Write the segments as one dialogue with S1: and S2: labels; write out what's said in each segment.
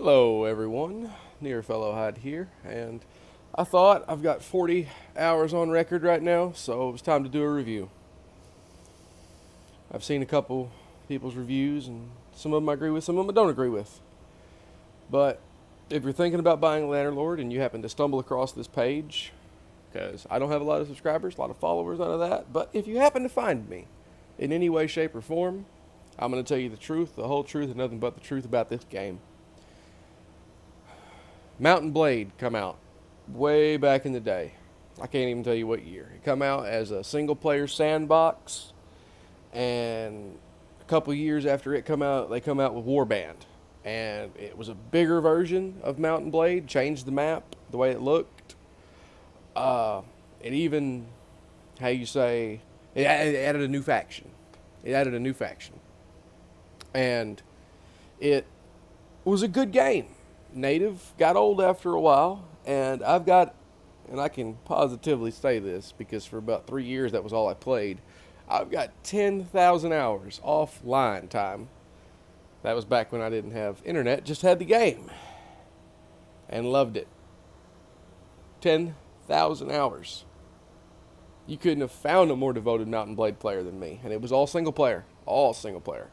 S1: Hello everyone, Near Fellow Hyde here, and I thought I've got 40 hours on record right now, so it was time to do a review. I've seen a couple people's reviews, and some of them I agree with, some of them I don't agree with. But if you're thinking about buying Bannerlord and you happen to stumble across this page, because I don't have a lot of subscribers, a lot of followers, none of that, but if you happen to find me in any way, shape, or form, I'm going to tell you the truth, the whole truth, and nothing but the truth about this game. Mountain Blade come out way back in the day. I can't even tell you what year. It come out as a single player sandbox, and a couple years after it come out, they come out with Warband, and it was a bigger version of Mountain Blade. Changed the map, the way it looked. It even, how you say, it added a new faction. It added a new faction, and it was a good game. Native got old after a while, and I can positively say this because for about 3 years that was all I played. I've got 10,000 hours offline time. That was back when I didn't have internet, just had the game, and loved it. 10,000 hours. You couldn't have found a more devoted Mountain Blade player than me, and it was all single player, all single player.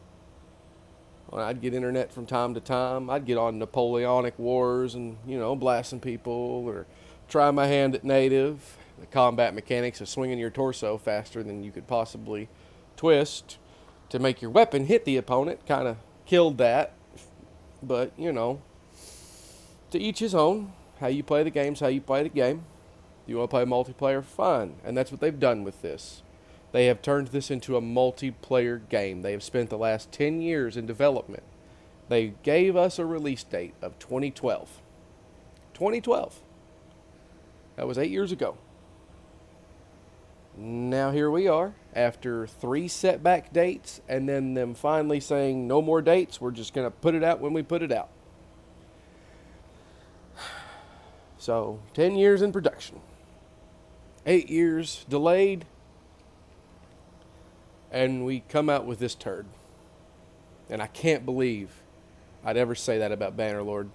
S1: When I'd get internet from time to time, I'd get on Napoleonic Wars and, blasting people or try my hand at native. The combat mechanics of swinging your torso faster than you could possibly twist to make your weapon hit the opponent kind of killed that. But, to each his own. How you play the game's how you play the game. You want to play multiplayer? Fine. And that's what they've done with this. They have turned this into a multiplayer game. They have spent the last 10 years in development. They gave us a release date of 2012. 2012. That was 8 years ago. Now here we are, after 3 setback dates, and then them finally saying no more dates. We're just going to put it out when we put it out. So, 10 years in production. 8 years delayed. And we come out with this turd. And I can't believe I'd ever say that about Bannerlord,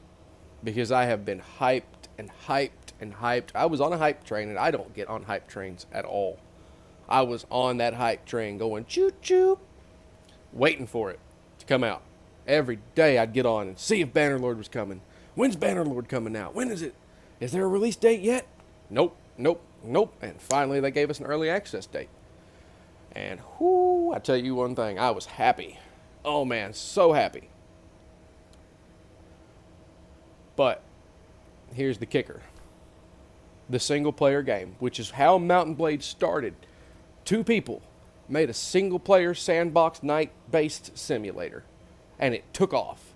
S1: because I have been hyped and hyped and hyped. I was on a hype train, and I don't get on hype trains at all. I was on that hype train going choo-choo, waiting for it to come out. Every day I'd get on and see if Bannerlord was coming. When's Bannerlord coming out? When is it? Is there a release date yet? Nope, nope, nope. And finally they gave us an early access date. And whoo, I tell you one thing, I was happy. Oh man, so happy. But here's the kicker. The single player game, which is how Mountain Blade started. 2 people made a single player sandbox night based simulator. And it took off.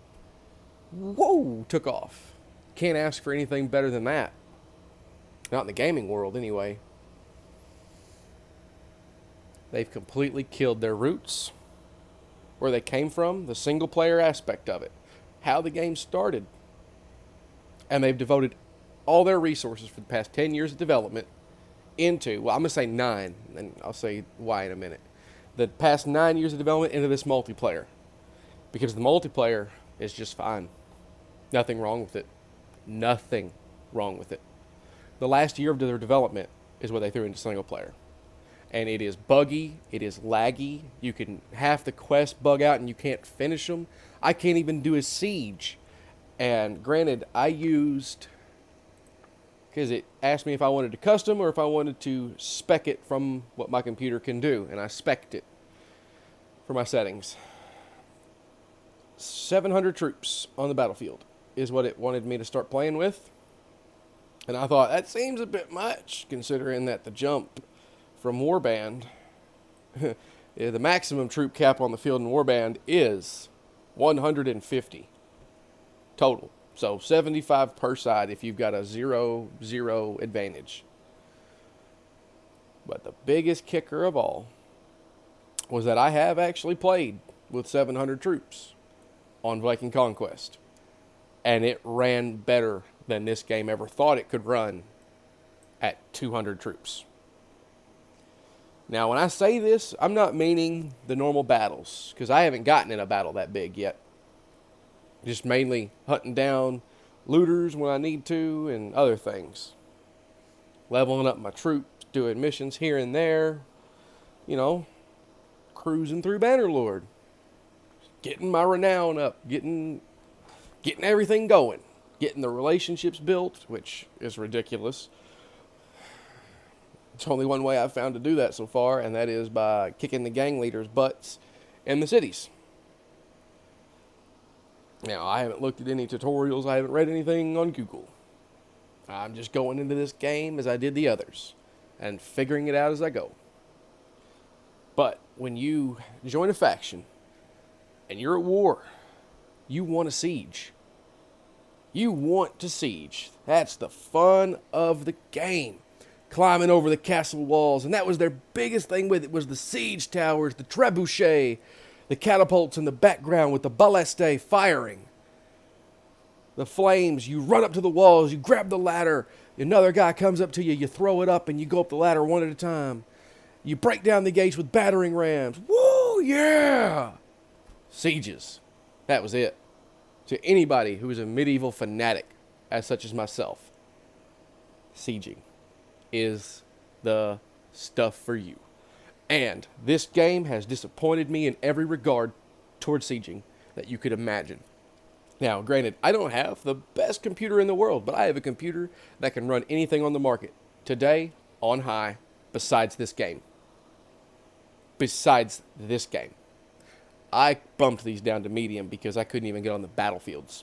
S1: Whoa, took off. Can't ask for anything better than that. Not in the gaming world anyway. They've completely killed their roots, where they came from, the single player aspect of it, how the game started. And they've devoted all their resources for the past 10 years of development into, well, I'm going to say 9, and I'll say why in a minute. The past 9 years of development into this multiplayer. Because the multiplayer is just fine. Nothing wrong with it. Nothing wrong with it. The last year of their development is what they threw into single player. And it is buggy, it is laggy. You can half the quest bug out and you can't finish them. I can't even do a siege. And granted, I used, because it asked me if I wanted to custom or if I wanted to spec it from what my computer can do. And I spec'd it for my settings. 700 troops on the battlefield is what it wanted me to start playing with. And I thought, that seems a bit much, considering that the jump from Warband, the maximum troop cap on the field in Warband is 150 total. So 75 per side if you've got a 0-0 advantage. But the biggest kicker of all was that I have actually played with 700 troops on Viking Conquest. And it ran better than this game ever thought it could run at 200 troops. Now, when I say this, I'm not meaning the normal battles, because I haven't gotten in a battle that big yet. Just mainly hunting down looters when I need to and other things. Leveling up my troops, doing missions here and there, you know, cruising through Bannerlord, getting my renown up, getting everything going, getting the relationships built, which is ridiculous. It's only one way I've found to do that so far, and that is by kicking the gang leaders' butts in the cities. Now, I haven't looked at any tutorials, I haven't read anything on Google. I'm just going into this game as I did the others, and figuring it out as I go. But when you join a faction, and you're at war, you want a siege. You want to siege. That's the fun of the game. Climbing over the castle walls, and that was their biggest thing with it, was the siege towers, the trebuchet, the catapults in the background with the ballestae firing. The flames, you run up to the walls, you grab the ladder, another guy comes up to you, you throw it up and you go up the ladder one at a time. You break down the gates with battering rams. Woo, yeah! Sieges. That was it. To anybody who is a medieval fanatic, as such as myself, sieging is the stuff for you. And this game has disappointed me in every regard towards sieging that you could imagine. Now, granted, I don't have the best computer in the world, but I have a computer that can run anything on the market today on high besides this game. I bumped these down to medium because I couldn't even get on the battlefields.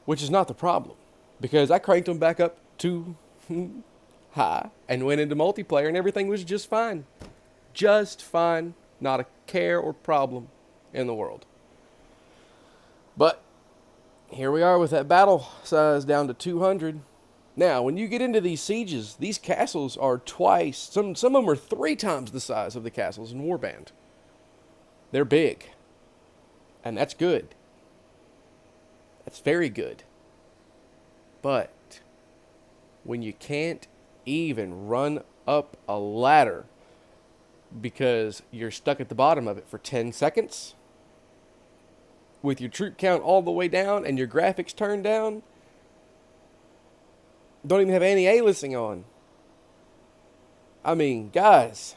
S1: Which is not the problem, because I cranked them back up to high and went into multiplayer and everything was just fine. Just fine. Not a care or problem in the world. But here we are with that battle size down to 200. Now, when you get into these sieges, these castles are twice, some of them are 3 times the size of the castles in Warband. They're big. And that's good. That's very good. But when you can't even run up a ladder because you're stuck at the bottom of it for 10 seconds, with your troop count all the way down and your graphics turned down, don't even have any aliasing on. I mean, guys,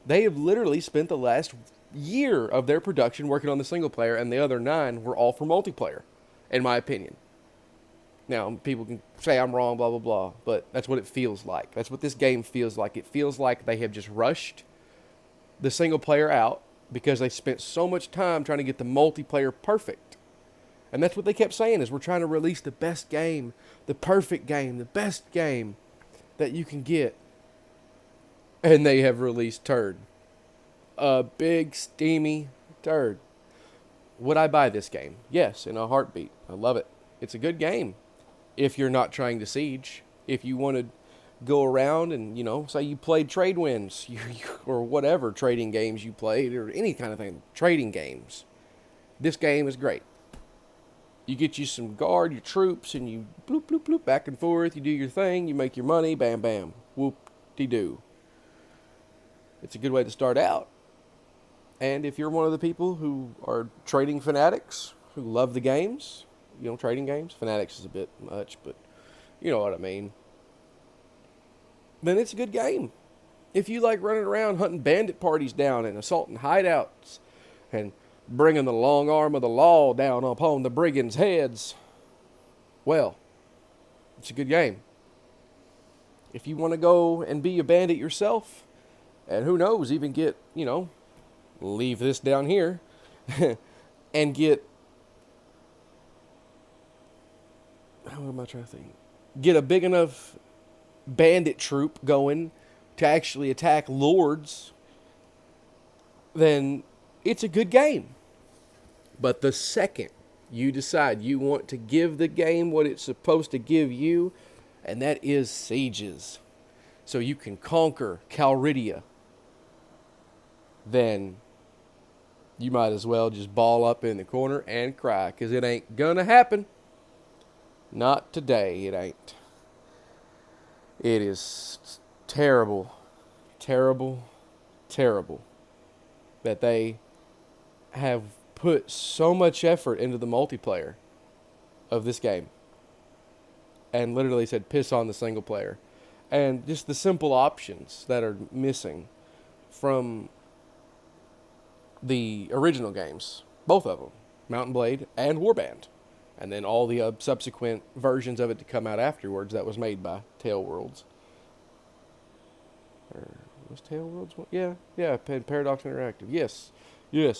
S1: they have literally spent the last year of their production working on the single player, and the other 9 were all for multiplayer, in my opinion. Now, people can say I'm wrong, blah, blah, blah, but that's what it feels like. That's what this game feels like. It feels like they have just rushed the single player out because they spent so much time trying to get the multiplayer perfect. And that's what they kept saying, is we're trying to release the best game, the perfect game, the best game that you can get. And they have released turd. A big, steamy turd. Would I buy this game? Yes, in a heartbeat. I love it. It's a good game. If you're not trying to siege. If you want to go around and, say you played trade winds or whatever trading games you played or any kind of thing, trading games. This game is great. You get you some guard, your troops, and you bloop, bloop, bloop, back and forth. You do your thing, you make your money, bam, bam, whoop-de-doo. It's a good way to start out. And if you're one of the people who are trading fanatics, who love the games, trading games, fanatics is a bit much, but you know what I mean, then it's a good game. If you like running around hunting bandit parties down and assaulting hideouts and bringing the long arm of the law down upon the brigands' heads, well, it's a good game. If you want to go and be a bandit yourself, and who knows, even get, leave this down here and get, how am I trying to think? Get a big enough bandit troop going to actually attack lords, then it's a good game. But the second you decide you want to give the game what it's supposed to give you, and that is sieges, so you can conquer Calridia, then you might as well just ball up in the corner and cry, because it ain't gonna happen. Not today, it ain't. It is terrible, terrible, terrible that they have put so much effort into the multiplayer of this game and literally said piss on the single player. And just the simple options that are missing from the original games, both of them, Mount & Blade and Warband, and then all the subsequent versions of it to come out afterwards that was made by Tailworlds. Or was Tailworlds one? Yeah, Paradox Interactive. Yes. You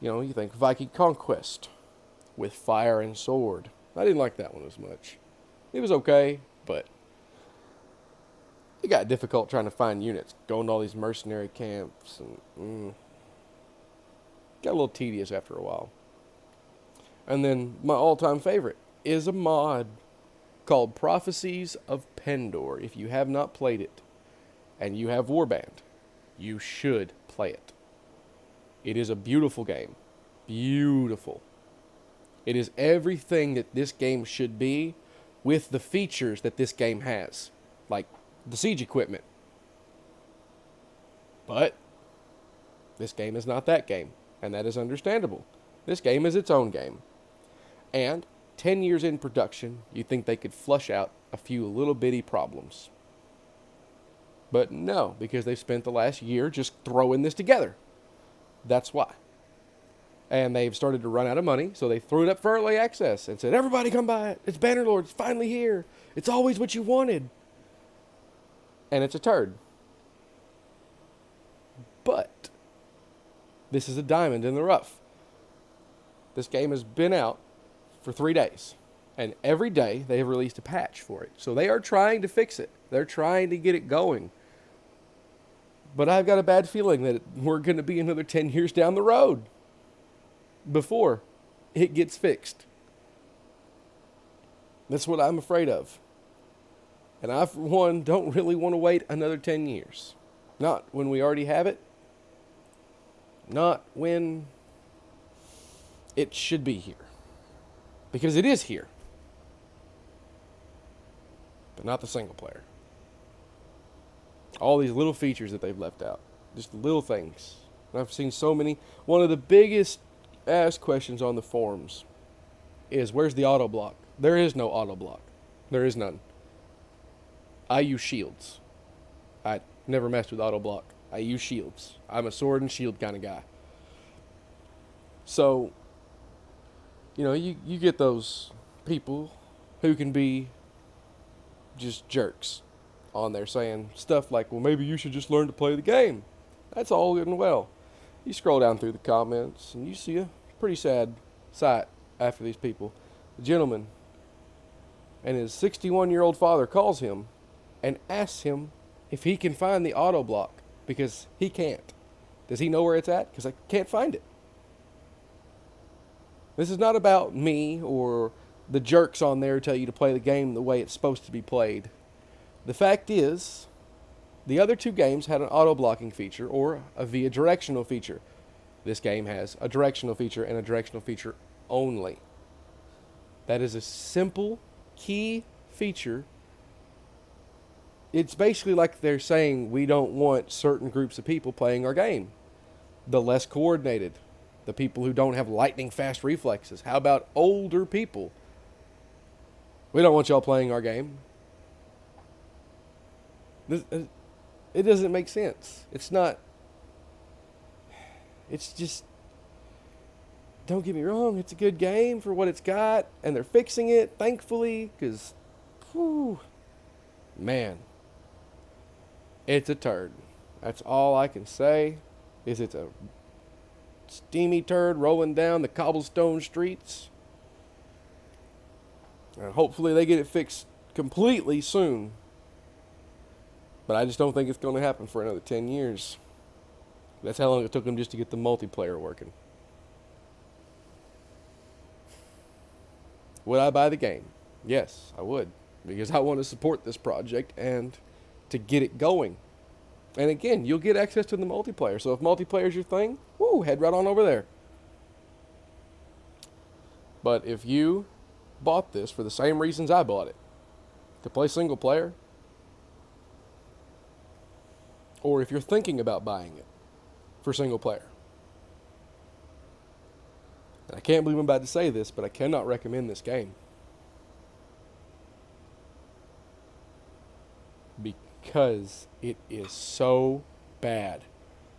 S1: know, you think Viking Conquest with fire and sword. I didn't like that one as much. It was okay, but it got difficult trying to find units, going to all these mercenary camps, and got a little tedious after a while. And then my all-time favorite is a mod called Prophecies of Pendor. If you have not played it, and you have Warband, you should play it. It is a beautiful game. Beautiful. It is everything that this game should be with the features that this game has. Like the siege equipment. But this game is not that game. And that is understandable. This game is its own game. And 10 years in production, you think they could flush out a few little bitty problems. But no, because they've spent the last year just throwing this together. That's why. And they've started to run out of money, so they threw it up for early access and said, everybody come by it. It's Bannerlord. It's finally here. It's always what you wanted. And it's a turd. But this is a diamond in the rough. This game has been out for 3 days. And every day they have released a patch for it. So they are trying to fix it. They're trying to get it going. But I've got a bad feeling that we're going to be another 10 years down the road before it gets fixed. That's what I'm afraid of. And I, for one, don't really want to wait another 10 years. Not when we already have it. Not when it should be here. Because it is here. But not the single player. All these little features that they've left out. Just little things. And I've seen so many. One of the biggest asked questions on the forums is, where's the auto block? There is no auto block. There is none. I use shields. I never messed with auto block. I use shields. I'm a sword and shield kind of guy. So, you know, you get those people who can be just jerks on there saying stuff like, well, maybe you should just learn to play the game. That's all good and well. You scroll down through the comments and you see a pretty sad sight after these people. The gentleman and his 61-year-old father calls him and asks him if he can find the auto block because he can't. Does he know where it's at? Because I can't find it. This is not about me or the jerks on there who tell you to play the game the way it's supposed to be played. The fact is, the other two games had an auto-blocking feature or a via directional feature. This game has a directional feature and a directional feature only. That is a simple, key feature. It's basically like they're saying we don't want certain groups of people playing our game. The less coordinated. The people who don't have lightning-fast reflexes. How about older people? We don't want y'all playing our game. It doesn't make sense. It's not. It's just. Don't get me wrong. It's a good game for what it's got. And they're fixing it, thankfully. Because, man. It's a turd. That's all I can say. Is it's a steamy turd rolling down the cobblestone streets. And hopefully they get it fixed completely soon. But I just don't think it's going to happen for another 10 years. That's how long it took them just to get the multiplayer working. Would I buy the game? Yes, I would. Because I want to support this project and to get it going. And again, you'll get access to the multiplayer. So if multiplayer is your thing, head right on over there. But if you bought this for the same reasons I bought it, to play single player, or if you're thinking about buying it for single player, And I can't believe I'm about to say this, but I cannot recommend this game. Because it is so bad.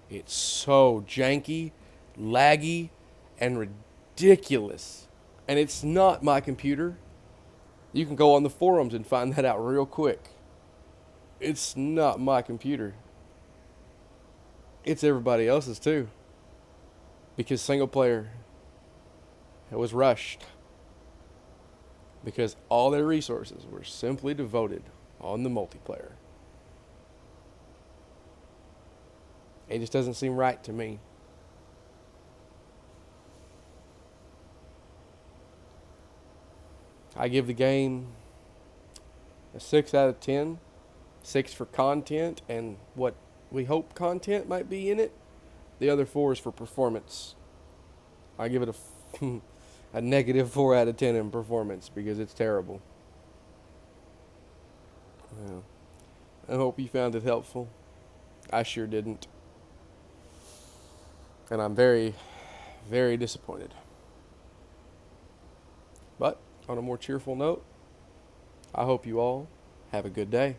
S1: It's so janky, laggy, and ridiculous. And it's not my computer. You can go on the forums and find that out real quick. It's not my computer. It's everybody else's too. Because single player, it was rushed. Because all their resources were simply devoted on the multiplayer. It just doesn't seem right to me. I give the game a 6 out of 10. 6 for content and what we hope content might be in it. The other 4 is for performance. I give it a negative 4 out of 10 in performance because it's terrible. Yeah. I hope you found it helpful. I sure didn't. And I'm very, very disappointed. But on a more cheerful note, I hope you all have a good day.